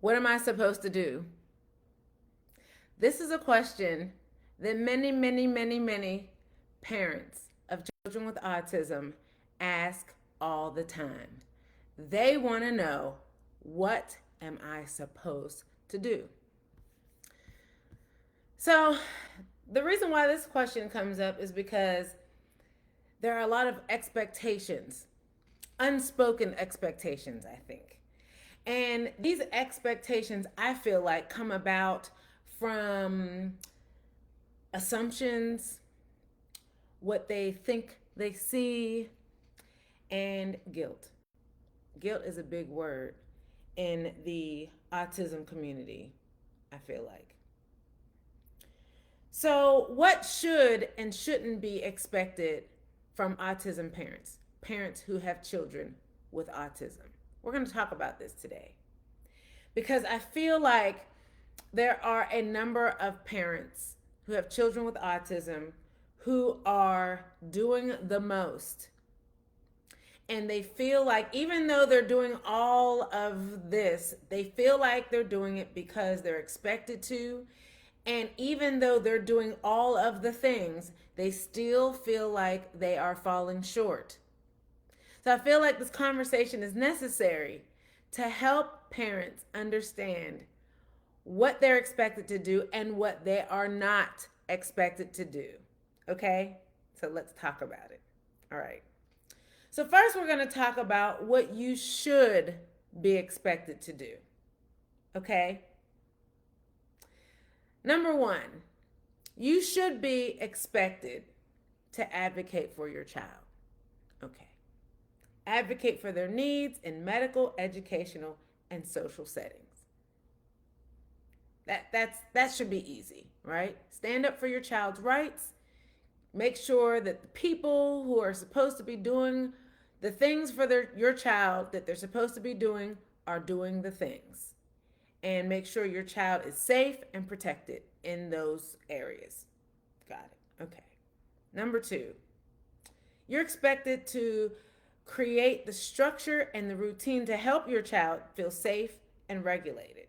What am I supposed to do? This is a question that many parents of children with autism ask all the time. They want to know, what am I supposed to do? So, the reason why this question comes up is because there are a lot of expectations, unspoken expectations, I think. And these expectations, I feel like, come about from assumptions, what they think they see, and guilt. Guilt is a big word in the autism community, I feel like. So, what should and shouldn't be expected from autism parents, parents who have children with autism? We're going to talk about this today because I feel like there are a number of parents who have children with autism who are doing the most. And they feel like, even though they're doing all of this, they feel like they're doing it because they're expected to. And even though they're doing all of the things, they still feel like they are falling short. So I feel like this conversation is necessary to help parents understand what they're expected to do and what they are not expected to do. Okay? So let's talk about it. All right. So first we're going to talk about what you should be expected to do. Okay? Number one, you should be expected to advocate for your child. Okay. Advocate for their needs in medical, educational, and social settings. That should be easy, right? Stand up for your child's rights. Make sure that the people who are supposed to be doing the things for your child that they're supposed to be doing are doing the things. And make sure your child is safe and protected in those areas. Got it. Okay. Number two, you're expected to create the structure and the routine to help your child feel safe and regulated.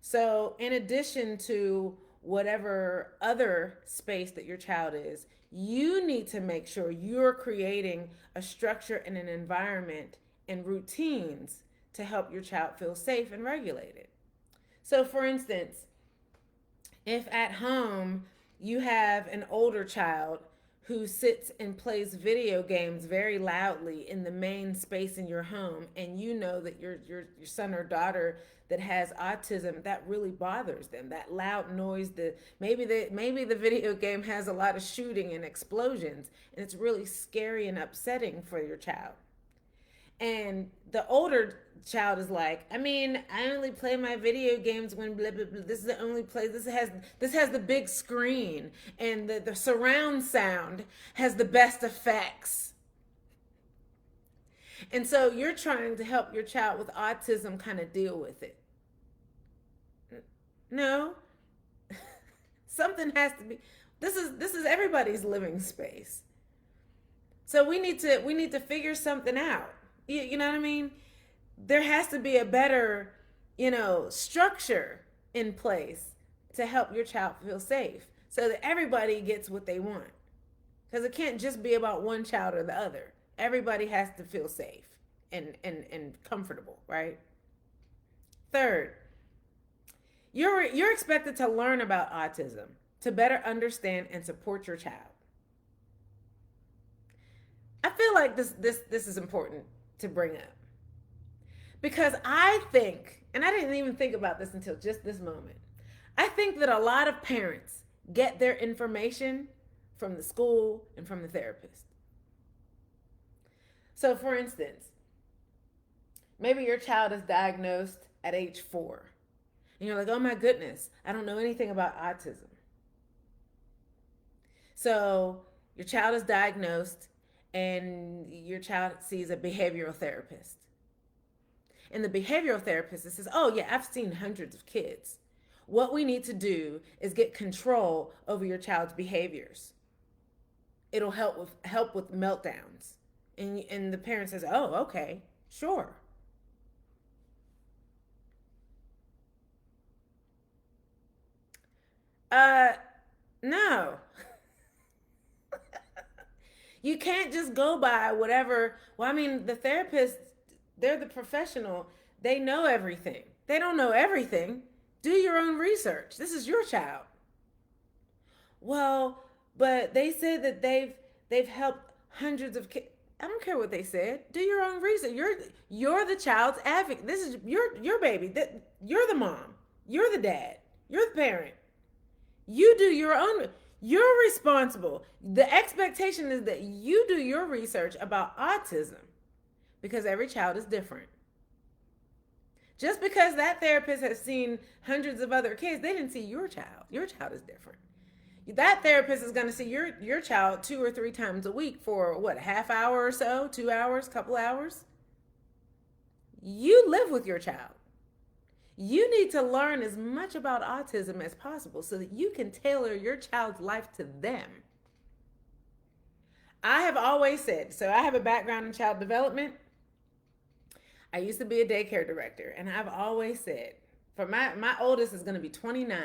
So, in addition to whatever other space that your child is, you need to make sure you're creating a structure and an environment and routines to help your child feel safe and regulated. So, for instance, if at home you have an older child who sits and plays video games very loudly in the main space in your home, and you know that your son or daughter that has autism, that really bothers them, that loud noise, maybe the video game has a lot of shooting and explosions, and it's really scary and upsetting for your child. And the older child is like, I mean, I only play my video games when blah, blah, blah. This is the only place. This has the big screen, and the surround sound has the best effects. And so you're trying to help your child with autism kind of deal with it. No. Something has to be. This is everybody's living space. So we need to figure something out. You know what I mean? There has to be a better, structure in place to help your child feel safe so that everybody gets what they want. Because it can't just be about one child or the other. Everybody has to feel safe and comfortable, right? Third, you're expected to learn about autism to better understand and support your child. I feel like this is important to bring up. Because I think, and I didn't even think about this until just this moment, I think that a lot of parents get their information from the school and from the therapist. So, for instance, maybe your child is diagnosed at age 4. And you're like, oh my goodness, I don't know anything about autism. So, your child is diagnosed and your child sees a behavioral therapist. And the behavioral therapist says, oh yeah, I've seen hundreds of kids. What we need to do is get control over your child's behaviors. It'll help with meltdowns. And the parent says, oh, okay, sure. Uh, no. You can't just go by whatever. Well, I mean, the therapist, they're the professional. They know everything. They don't know everything. Do your own research. This is your child. Well, but they said that they've helped hundreds of kids. I don't care what they said. Do your own research. You're the child's advocate. This is your baby. That you're the mom. You're the dad. You're the parent. You do your own. You're responsible. The expectation is that you do your research about autism because every child is different. Just because that therapist has seen hundreds of other kids, they didn't see your child. Your child is different. That therapist is going to see your child 2 or 3 times a week for what, a half hour or so, 2 hours, couple hours. You live with your child. You need to learn as much about autism as possible so that you can tailor your child's life to them. I have always said, so I have a background in child development. I used to be a daycare director, and I've always said, for my oldest is going to be 29.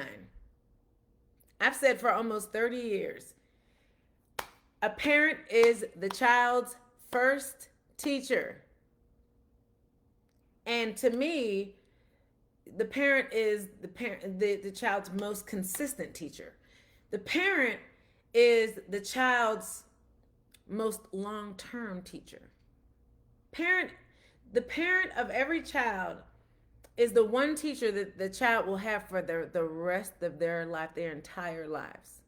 I've said for almost 30 years, a parent is the child's first teacher. And to me, the parent is the child's most consistent teacher. The parent is the child's most long-term teacher. The parent of every child is the one teacher that the child will have for the rest of their life, their entire lives.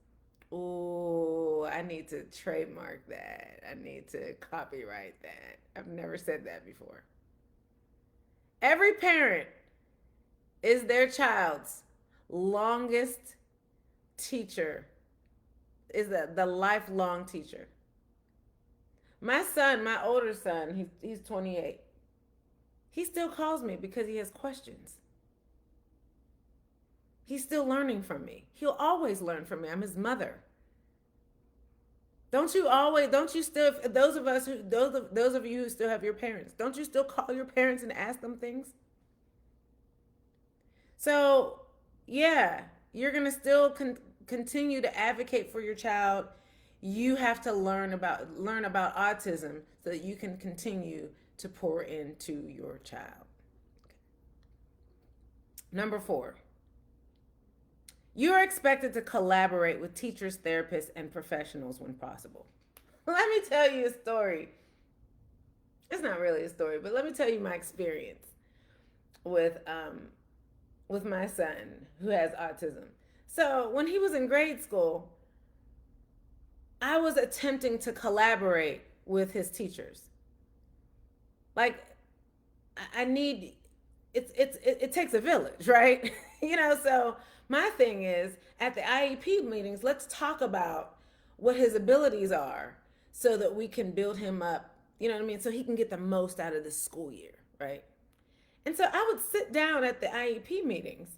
Oh, I need to trademark that. I need to copyright that. I've never said that before. Every parent is their child's longest teacher, is the lifelong teacher. My son, my older son, he's 28. He still calls me because he has questions. He's still learning from me. He'll always learn from me. I'm his mother. Don't you still, those of you who still have your parents, don't you still call your parents and ask them things? So, yeah, you're going to still continue to advocate for your child. You have to learn about autism so that you can continue to pour into your child. Okay. Number 4, you are expected to collaborate with teachers, therapists, and professionals when possible. Let me tell you a story. It's not really a story, but let me tell you my experience with my son who has autism. So when he was in grade school, I was attempting to collaborate with his teachers. Like, it takes a village, right? So my thing is, at the IEP meetings, let's talk about what his abilities are so that we can build him up, you know what I mean? So he can get the most out of this school year, right? And so I would sit down at the IEP meetings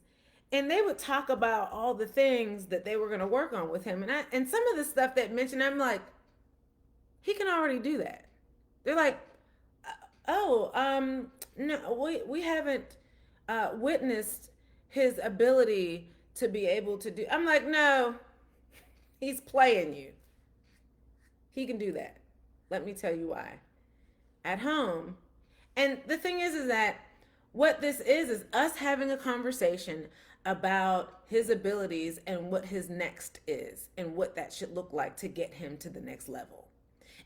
and they would talk about all the things that they were going to work on with him. And some of the stuff that mentioned, I'm like, he can already do that. They're like, no, we haven't witnessed his ability to be able to do. I'm like, no, he's playing you. He can do that. Let me tell you why. At home. And the thing is that what this is us having a conversation about his abilities and what his next is and what that should look like to get him to the next level.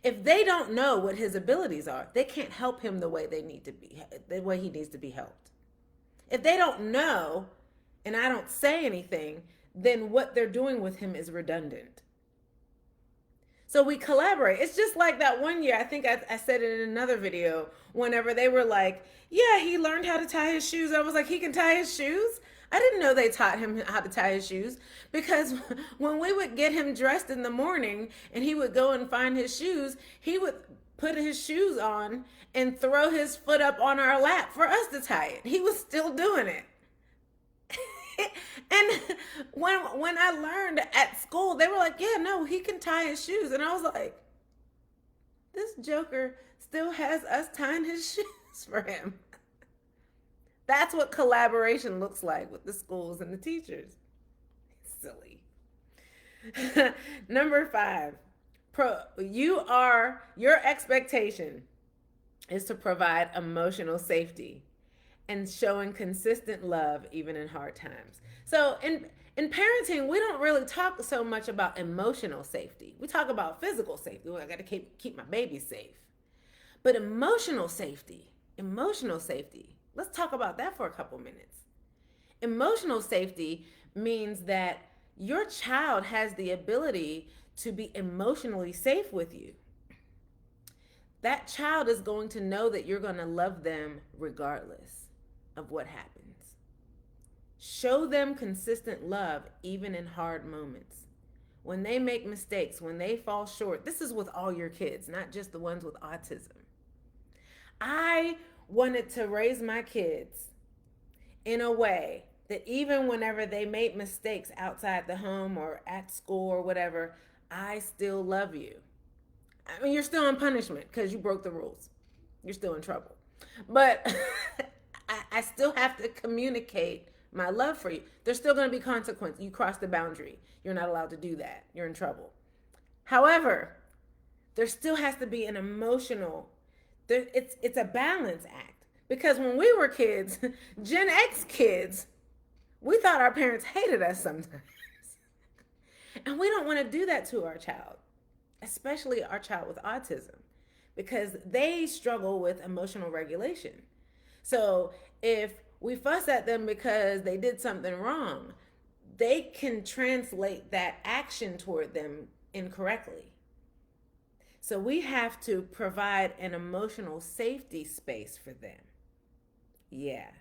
If they don't know what his abilities are, they can't help him the way the way he needs to be helped. If they don't know and I don't say anything, then what they're doing with him is redundant. So we collaborate. It's just like that one year, I think I said it in another video, whenever they were like, yeah, he learned how to tie his shoes. I was like, he can tie his shoes? I didn't know they taught him how to tie his shoes, because when we would get him dressed in the morning and he would go and find his shoes, he would put his shoes on and throw his foot up on our lap for us to tie it. He was still doing it. And when I learned at school, they were like, yeah, no, he can tie his shoes. And I was like, this joker still has us tying his shoes for him. That's what collaboration looks like with the schools and the teachers. Silly. Number 5, your expectation is to provide emotional safety and showing consistent love even in hard times. So in parenting, we don't really talk so much about emotional safety. We talk about physical safety. Well, I got to keep my baby safe. But emotional safety. Let's talk about that for a couple minutes. Emotional safety means that your child has the ability to be emotionally safe with you. That child is going to know that you're going to love them regardless of what happens. Show them consistent love even in hard moments. When they make mistakes, when they fall short, this is with all your kids, not just the ones with autism. I wanted to raise my kids in a way that even whenever they made mistakes outside the home or at school or whatever, I still love you. I mean, you're still in punishment because you broke the rules. You're still in trouble. But I still have to communicate my love for you. There's still going to be consequences. You crossed the boundary. You're not allowed to do that. You're in trouble. However, there still has to be an emotional, it's a balance act. Because when we were kids, Gen X kids, we thought our parents hated us sometimes. And we don't want to do that to our child, especially our child with autism, because they struggle with emotional regulation. So if we fuss at them because they did something wrong, they can translate that action toward them incorrectly. So we have to provide an emotional safety space for them. Yeah,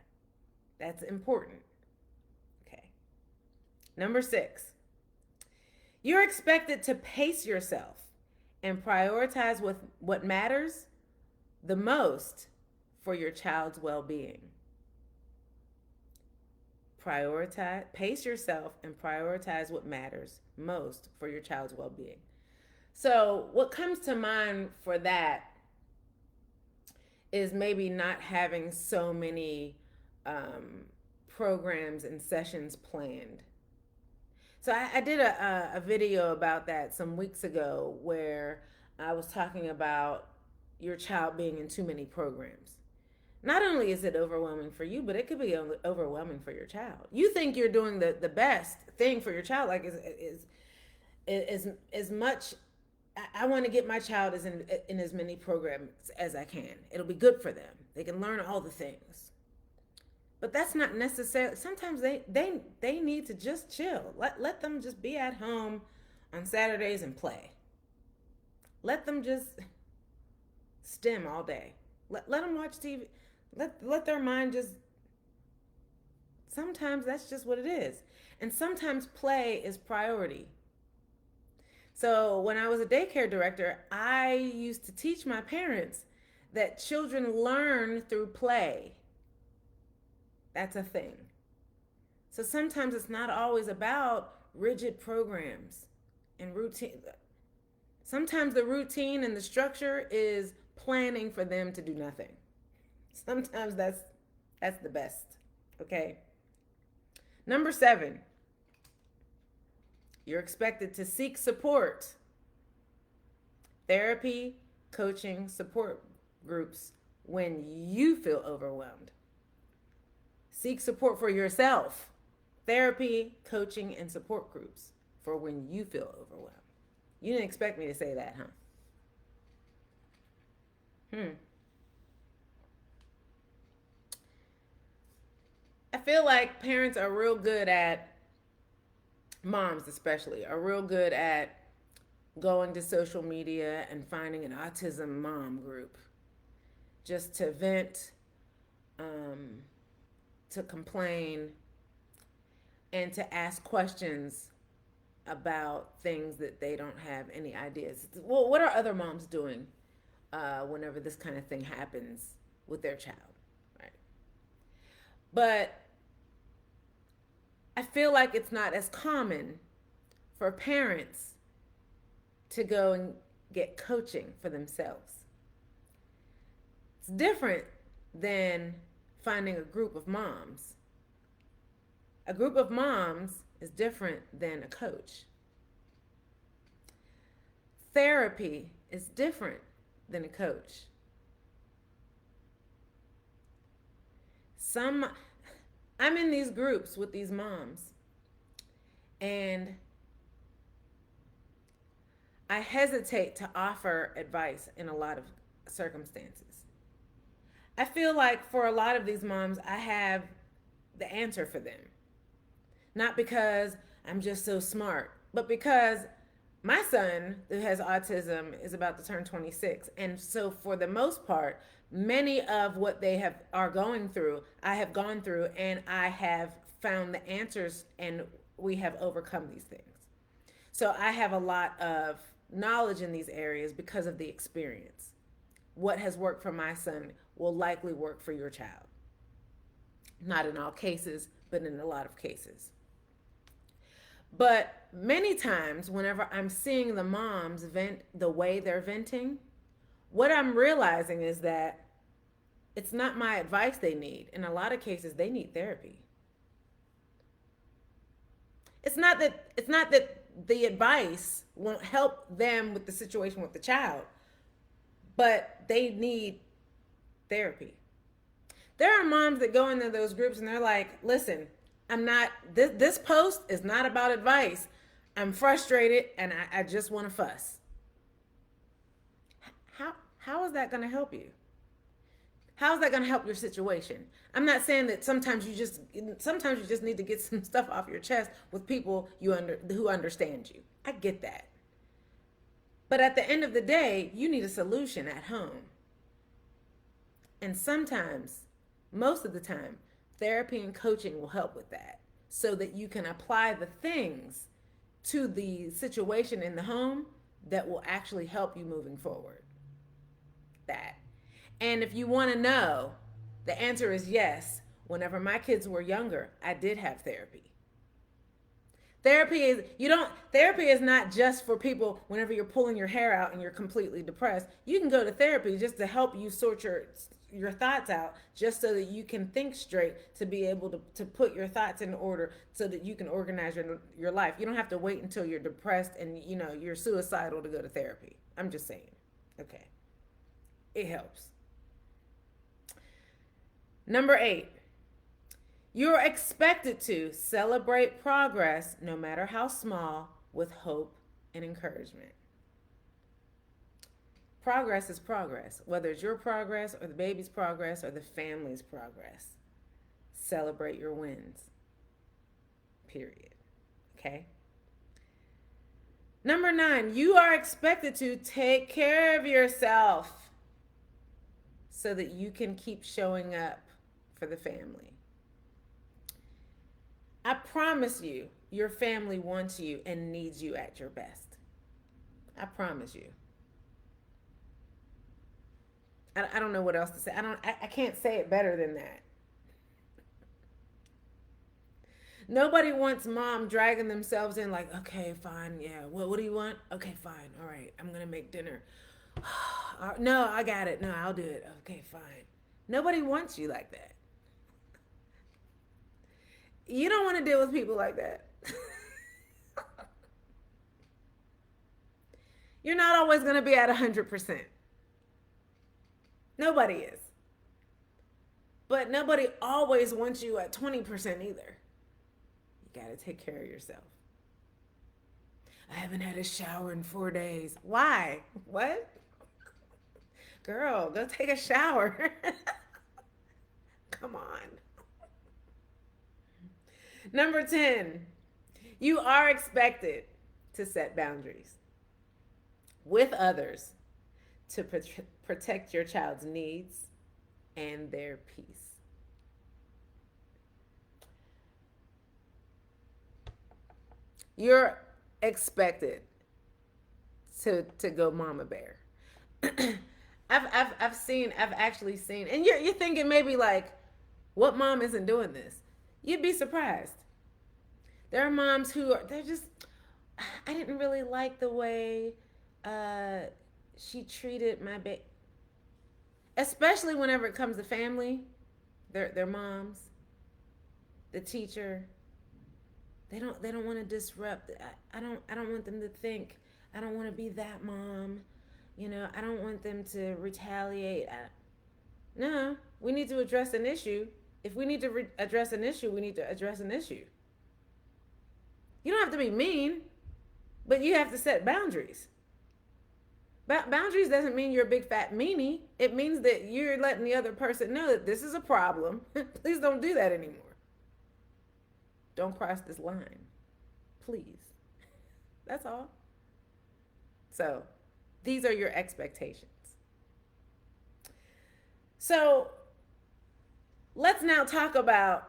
that's important. Okay. Number 6, you're expected to pace yourself and prioritize what matters the most for your child's well-being. Pace yourself and prioritize what matters most for your child's well-being. So what comes to mind for that is maybe not having so many programs and sessions planned. So I did a video about that some weeks ago where I was talking about your child being in too many programs. Not only is it overwhelming for you, but it could be overwhelming for your child. You think you're doing the best thing for your child, like as much. I want to get my child in as many programs as I can. It'll be good for them. They can learn all the things. But that's not necessarily. Sometimes they need to just chill. Let them just be at home on Saturdays and play. Let them just stim all day. Let them watch TV. Let their mind just. Sometimes that's just what it is. And sometimes play is priority. So when I was a daycare director, I used to teach my parents that children learn through play. That's a thing. So sometimes it's not always about rigid programs and routine. Sometimes the routine and the structure is planning for them to do nothing. Sometimes that's the best. Okay. Number 7, you're expected to seek support. Therapy, coaching, support groups when you feel overwhelmed. Seek support for yourself. Therapy, coaching, and support groups for when you feel overwhelmed. You didn't expect me to say that, huh? I feel like parents are real good at, moms especially, are real good at going to social media and finding an autism mom group just to vent, to complain, and to ask questions about things that they don't have any ideas. Well, what are other moms doing whenever this kind of thing happens with their child, right? But I feel like it's not as common for parents to go and get coaching for themselves. It's different than finding a group of moms. A group of moms is different than a coach. Therapy is different than a coach. Some I'm in these groups with these moms, and I hesitate to offer advice in a lot of circumstances. I feel like for a lot of these moms, I have the answer for them. Not because I'm just so smart, but because my son, who has autism, is about to turn 26. And so, for the most part, many of what they are going through, I have gone through, and I have found the answers, and we have overcome these things. So, I have a lot of knowledge in these areas because of the experience. What has worked for my son will likely work for your child. Not in all cases, but in a lot of cases. But many times, whenever I'm seeing the moms vent the way they're venting, what I'm realizing is that it's not my advice they need. In a lot of cases, they need therapy. It's not that the advice won't help them with the situation with the child, but they need therapy. There are moms that go into those groups and they're like, listen, I'm not, this post is not about advice. I'm frustrated and I just want to fuss. How is that going to help you? How is that going to help your situation? I'm not saying that sometimes you just need to get some stuff off your chest with people who understand you. I get that. But at the end of the day, you need a solution at home. And sometimes, most of the time, therapy and coaching will help with that so that you can apply the things to the situation in the home that will actually help you moving forward. That. And if you want to know, the answer is yes. Whenever my kids were younger, I did have therapy. Therapy is not just for people whenever you're pulling your hair out and you're completely depressed. You can go to therapy just to help you sort your thoughts out, just so that you can think straight, to be able to put your thoughts in order so that you can organize your life. You don't have to wait until you're depressed and you're suicidal to go to therapy. I'm just saying. Okay. It helps. Number 8. You're expected to celebrate progress, no matter how small, with hope and encouragement. Progress is progress, whether it's your progress or the baby's progress or the family's progress. Celebrate your wins. Period. Okay? Number 9, you are expected to take care of yourself so that you can keep showing up for the family. I promise you, your family wants you and needs you at your best. I promise you. I don't know what else to say. I can't say it better than that. Nobody wants mom dragging themselves in like, okay, fine, yeah. What do you want? Okay, fine. All right, I'm going to make dinner. No, I got it. No, I'll do it. Okay, fine. Nobody wants you like that. You don't want to deal with people like that. You're not always going to be at 100%. Nobody is. But nobody always wants you at 20% either. You got to take care of yourself. I haven't had a shower in 4 days. Why? What? Girl, go take a shower. Come on. Number 10, you are expected to set boundaries with others to protect your child's needs and their peace. You're expected to go mama bear. I've actually seen, and you're thinking maybe like, what mom isn't doing this? You'd be surprised. There are moms they're just, I didn't really like the way she treated my baby. Especially whenever it comes to family, their moms, the teacher. They don't want to disrupt. I don't want them to think I don't want to be that mom. I don't want them to retaliate. No, we need to address an issue. If we need to address an issue, we need to address an issue. You don't have to be mean, but you have to set boundaries. Boundaries doesn't mean you're a big fat meanie. It means that you're letting the other person know that this is a problem. Please don't do that anymore. Don't cross this line. Please. That's all. So, these are your expectations. So, let's now talk about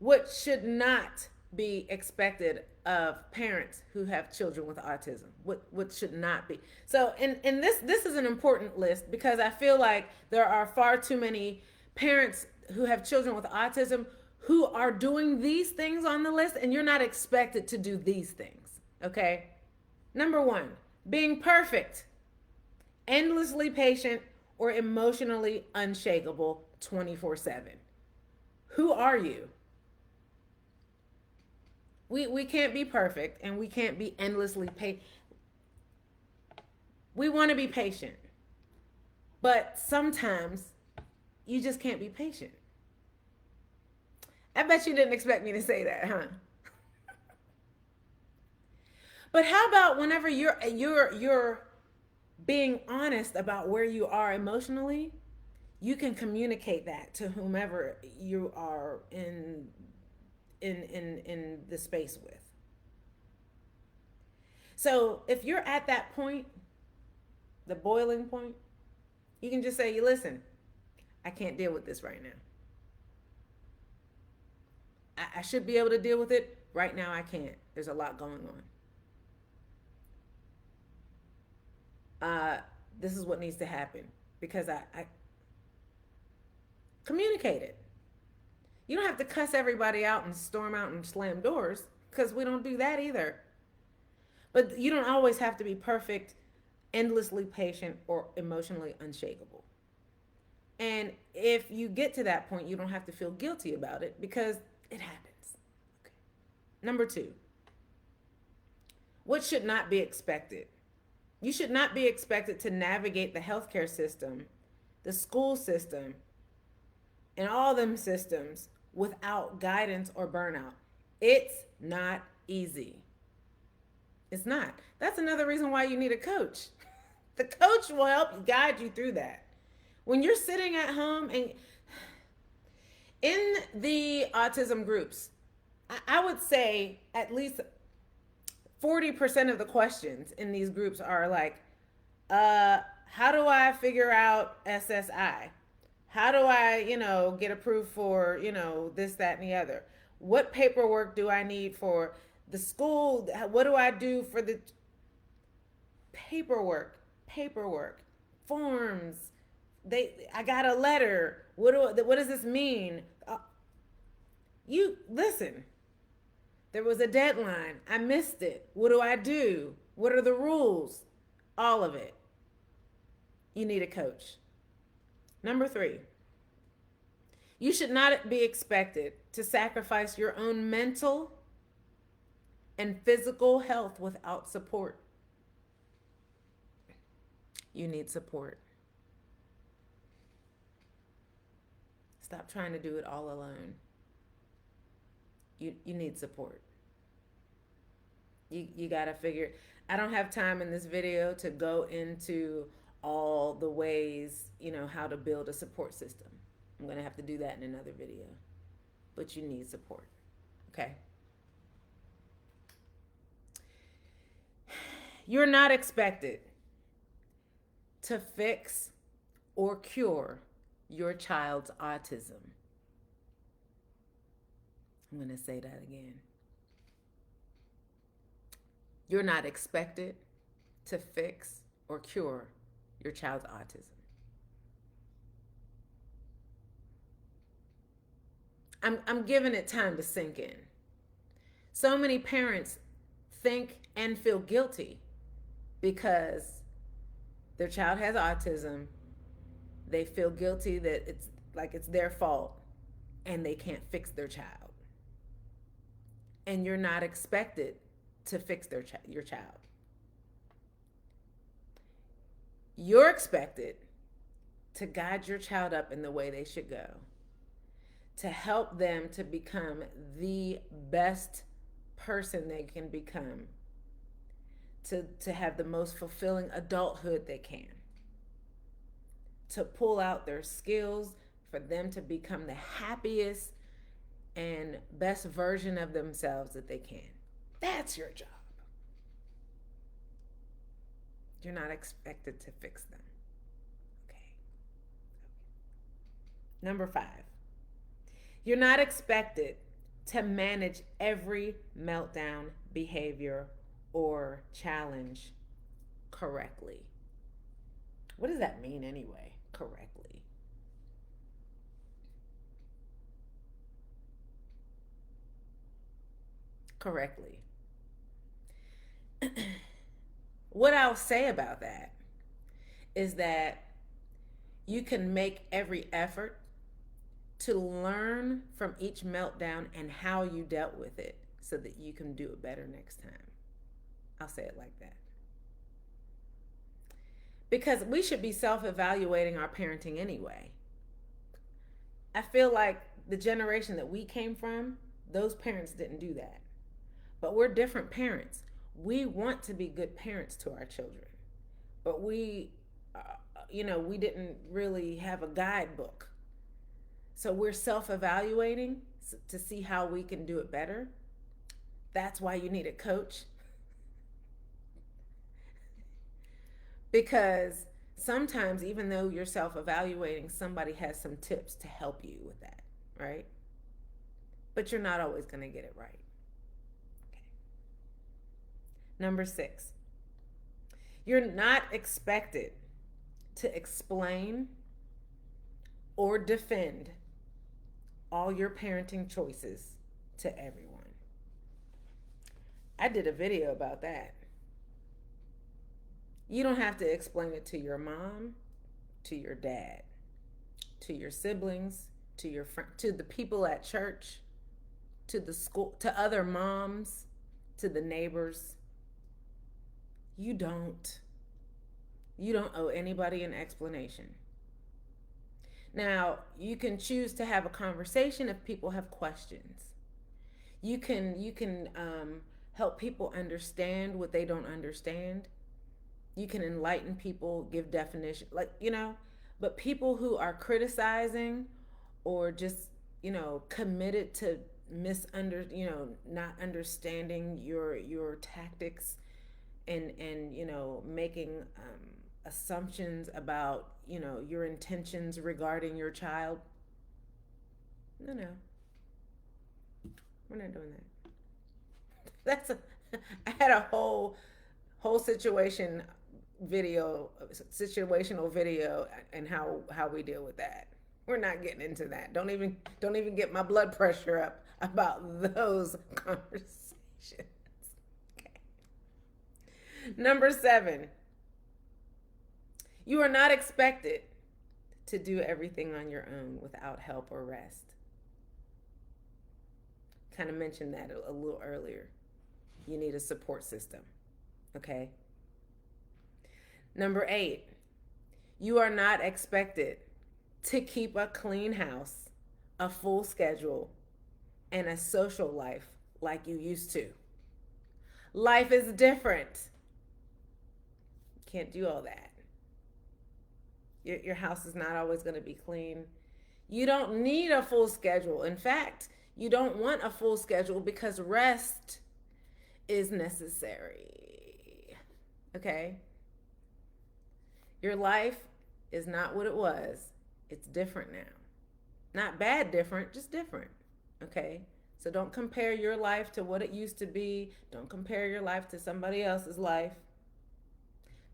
what should not be expected of parents who have children with autism. What should not be. So, in this is an important list because I feel like there are far too many parents who have children with autism who are doing these things on the list, and you're not expected to do these things. Okay? Number 1, being perfect, endlessly patient, or emotionally unshakable 24/7. Who are you? We can't be perfect, and we can't be endlessly patient. We want to be patient, but sometimes you just can't be patient. I bet you didn't expect me to say that, huh? But how about whenever you're being honest about where you are emotionally, you can communicate that to whomever you are in the space with. So if you're at that point, the boiling point, you can just say, listen, I can't deal with this right now. I should be able to deal with it. Right now I can't. There's a lot going on. This is what needs to happen because I communicate it. You don't have to cuss everybody out and storm out and slam doors because we don't do that either. But you don't always have to be perfect, endlessly patient, or emotionally unshakable. And if you get to that point, you don't have to feel guilty about it because it happens. Okay. Number 2, what should not be expected? You should not be expected to navigate the healthcare system, the school system, and all them systems without guidance or burnout. It's not easy. It's not. That's another reason why you need a coach. The coach will help guide you through that. When you're sitting at home and in the autism groups, I would say at least 40% of the questions in these groups are like, how do I figure out SSI? How do I, get approved for, this, that, and the other? What paperwork do I need for the school? What do I do for the paperwork, forms? I got a letter. What does this mean? You listen. There was a deadline. I missed it. What do I do? What are the rules? All of it. You need a coach. Number 3, you should not be expected to sacrifice your own mental and physical health without support. You need support. Stop trying to do it all alone. You need support. You got to figure. I don't have time in this video to go into all the ways, how to build a support system. I'm going to have to do that in another video. But you need support. Okay? You're not expected to fix or cure your child's autism. I'm going to say that again. You're not expected to fix or cure your child's autism. I'm giving it time to sink in. So many parents think and feel guilty because their child has autism. They feel guilty that it's their fault and they can't fix their child. and you're not expected to fix your child. You're expected to guide your child up in the way they should go, to help them to become the best person they can become, to have the most fulfilling adulthood they can, to pull out their skills for them to become the happiest and best version of themselves that they can. That's your job. You're not expected to fix them. Okay. Number 5, you're not expected to manage every meltdown, behavior, or challenge correctly. What does that mean anyway? Correctly. Correctly. What I'll say about that is that you can make every effort to learn from each meltdown and how you dealt with it so that you can do it better next time. I'll say it like that. Because we should be self-evaluating our parenting anyway. I feel like the generation that we came from, those parents didn't do that. But we're different parents. We want to be good parents to our children. But we didn't really have a guidebook. So we're self-evaluating to see how we can do it better. That's why you need a coach. Because sometimes, even though you're self-evaluating, somebody has some tips to help you with that, right? But you're not always going to get it right. Okay. Number 6, you're not expected to explain or defend all your parenting choices to everyone. I did a video about that. You don't have to explain it to your mom, to your dad, to your siblings, to your to the people at church, to the school, to other moms, to the neighbors. You don't owe anybody an explanation. Now, you can choose to have a conversation if people have questions. You can help people understand what they don't understand. You can enlighten people, give definition, but people who are criticizing or just, committed to not understanding your tactics and making assumptions about, your intentions regarding your child. No. We're not doing that. I had a whole situational video and how we deal with that. We're not getting into that. Don't even get my blood pressure up about those conversations. Okay. Number 7, you are not expected to do everything on your own without help or rest. Kind of mentioned that a little earlier. You need a support system. Okay. Number 8, you are not expected to keep a clean house, a full schedule, and a social life like you used to. Life is different. Can't do all that. Your house is not always going to be clean. You don't need a full schedule. In fact, you don't want a full schedule because rest is necessary. Okay? Your life is not what it was. It's different now. Not bad different, just different. Okay? So don't compare your life to what it used to be. Don't compare your life to somebody else's life.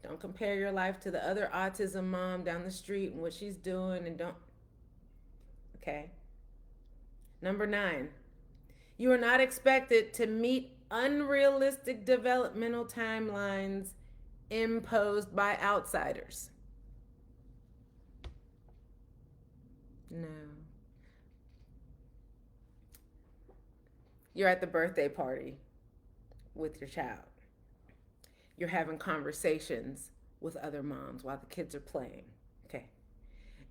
Don't compare your life to the other autism mom down the street and what she's doing, and don't. Okay? Number 9, you are not expected to meet unrealistic developmental timelines imposed by outsiders. No. You're at the birthday party with your child. You're having conversations with other moms while the kids are playing. Okay.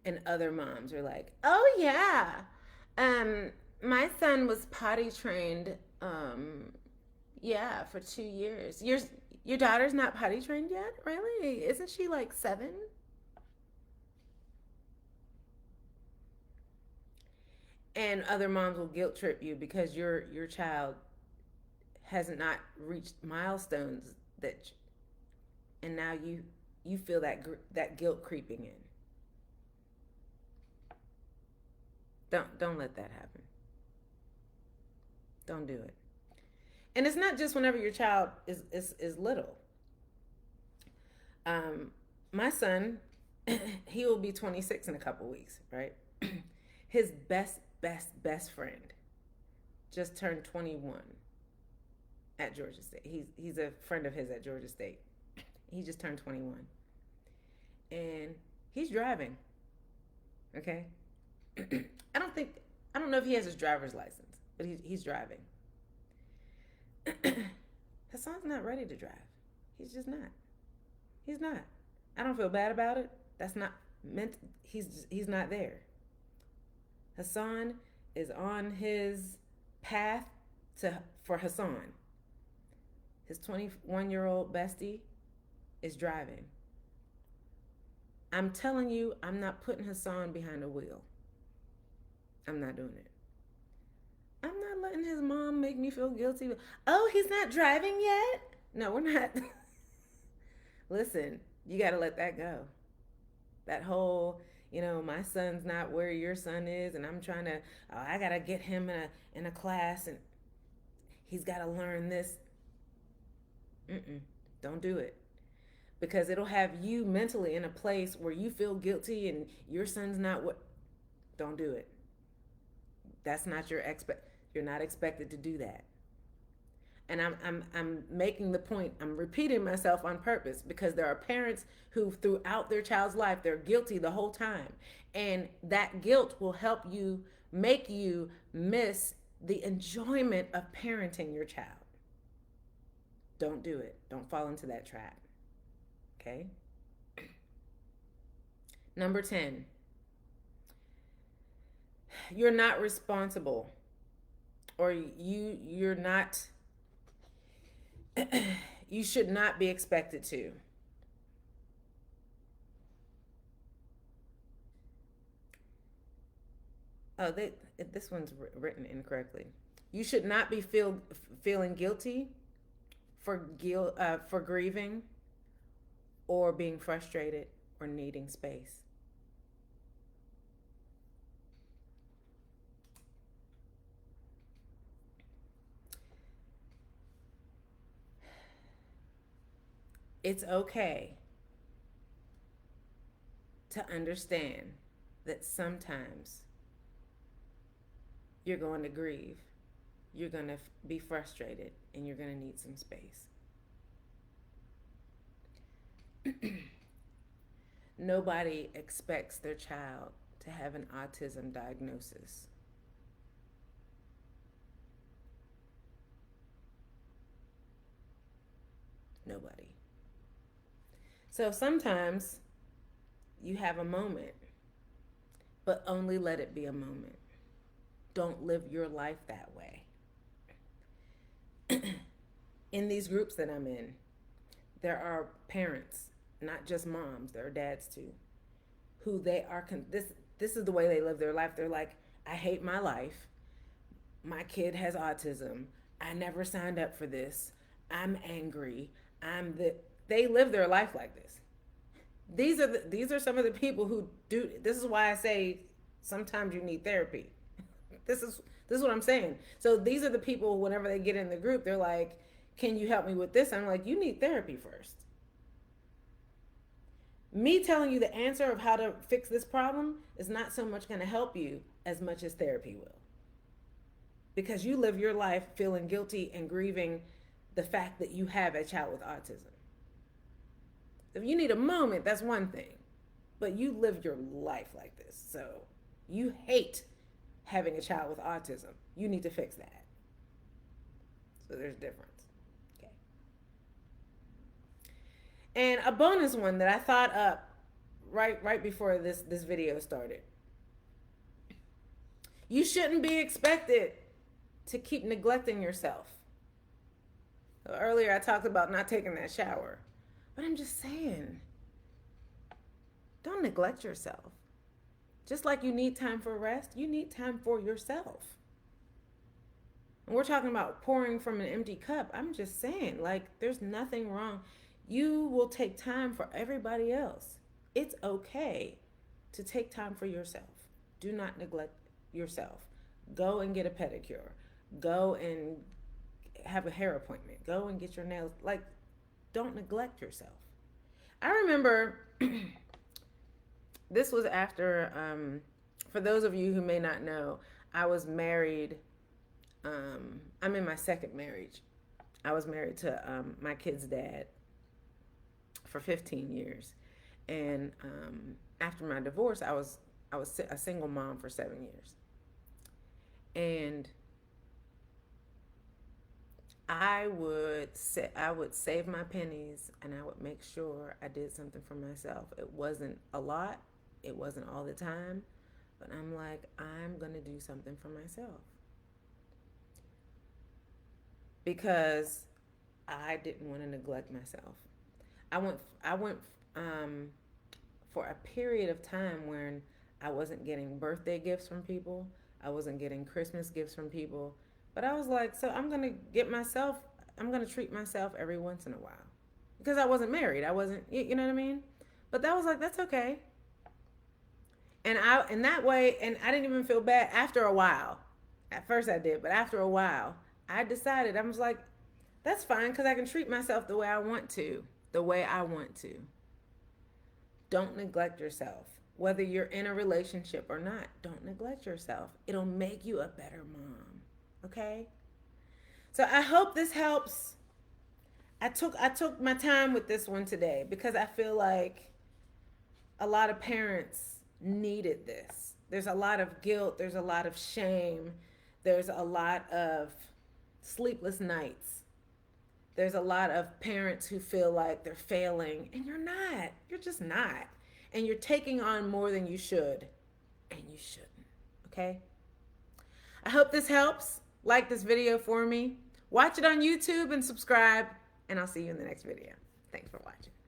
And other moms are like, "Oh yeah, um, my son was potty trained. Yeah, for 2 years. Your daughter's not potty trained yet, really? Isn't she like 7?" And other moms will guilt trip you because your child has not reached milestones that, and now you feel that guilt creeping in. Don't let that happen. Don't do it. And it's not just whenever your child is little. Um, my son, he will be 26 in a couple weeks, right? His best friend just turned 21 at Georgia State. He's a friend of his at Georgia State. He just turned 21, and he's driving. Okay, I don't know if he has his driver's license, but he's driving. Hassan's not ready to drive. He's just not. He's not. I don't feel bad about it. That's not meant. He's not there. Hassan is on his path to for Hassan. His 21-year-old bestie is driving. I'm telling you, I'm not putting Hassan behind the wheel. I'm not doing it. I'm not letting his mom make me feel guilty. Oh, he's not driving yet? No, we're not. Listen, you got to let that go. That whole, my son's not where your son is, and I'm trying to, I got to get him in a class, and he's got to learn this. Don't do it. Because it'll have you mentally in a place where you feel guilty and your son's not what. Don't do it. That's not you're not expected to do that. And I'm making the point, I'm repeating myself on purpose because there are parents who throughout their child's life they're guilty the whole time. And that guilt will help you make you miss the enjoyment of parenting your child. Don't do it. Don't fall into that trap. Okay? Number 10. You're not responsible, or you're not you should not be expected to. Oh, this one's written incorrectly. You should not be feeling guilty for grieving or being frustrated or needing space. It's okay to understand that sometimes you're going to grieve, you're going to be frustrated, and you're going to need some space. Nobody expects their child to have an autism diagnosis. Nobody. So sometimes you have a moment, but only let it be a moment. Don't live your life that way. In these groups that I'm in, there are parents, not just moms, there are dads too, who they are this is the way they live their life. They're like, I hate my life. My kid has autism. I never signed up for this. I'm angry. They live their life like this. These are some of the people who do. This is why I say sometimes you need therapy. This is what I'm saying. So these are the people, whenever they get in the group, they're like, can you help me with this? I'm like, you need therapy first. Me telling you the answer of how to fix this problem is not so much going to help you as much as therapy will. Because you live your life feeling guilty and grieving the fact that you have a child with autism. If you need a moment, that's one thing. But you live your life like this. So you hate having a child with autism. You need to fix that. So there's difference. Okay. And a bonus one that I thought up right before this video started. You shouldn't be expected to keep neglecting yourself. Earlier I talked about not taking that shower. But I'm just saying, don't neglect yourself. Just like you need time for rest, you need time for yourself. And we're talking about pouring from an empty cup. I'm just saying, like, there's nothing wrong. You will take time for everybody else. It's okay to take time for yourself. Do not neglect yourself. Go and get a pedicure. Go and have a hair appointment. Go and get your nails. Like, don't neglect yourself. I remember this was after, for those of you who may not know, I was married. I'm in my second marriage. I was married to my kid's dad for 15 years. And after my divorce, I was a single mom for 7 years. And I would save my pennies, and I would make sure I did something for myself. It wasn't a lot, it wasn't all the time, but I'm like, I'm gonna do something for myself because I didn't want to neglect myself. I went for a period of time when I wasn't getting birthday gifts from people. I wasn't getting Christmas gifts from people. But I was like, so I'm going to treat myself every once in a while. Because I wasn't married. I wasn't, you know what I mean? But that was like, that's okay. And in that way, and I didn't even feel bad after a while. At first I did, but after a while, I decided, I was like, that's fine because I can treat myself the way I want to. The way I want to. Don't neglect yourself. Whether you're in a relationship or not, don't neglect yourself. It'll make you a better mom. Okay? So I hope this helps. I took my time with this one today because I feel like a lot of parents needed this. There's a lot of guilt, there's a lot of shame, there's a lot of sleepless nights. There's a lot of parents who feel like they're failing, and you're not. You're just not. And you're taking on more than you should, and you shouldn't. Okay? I hope this helps. Like this video for me. Watch it on YouTube and subscribe, and I'll see you in the next video. Thanks for watching.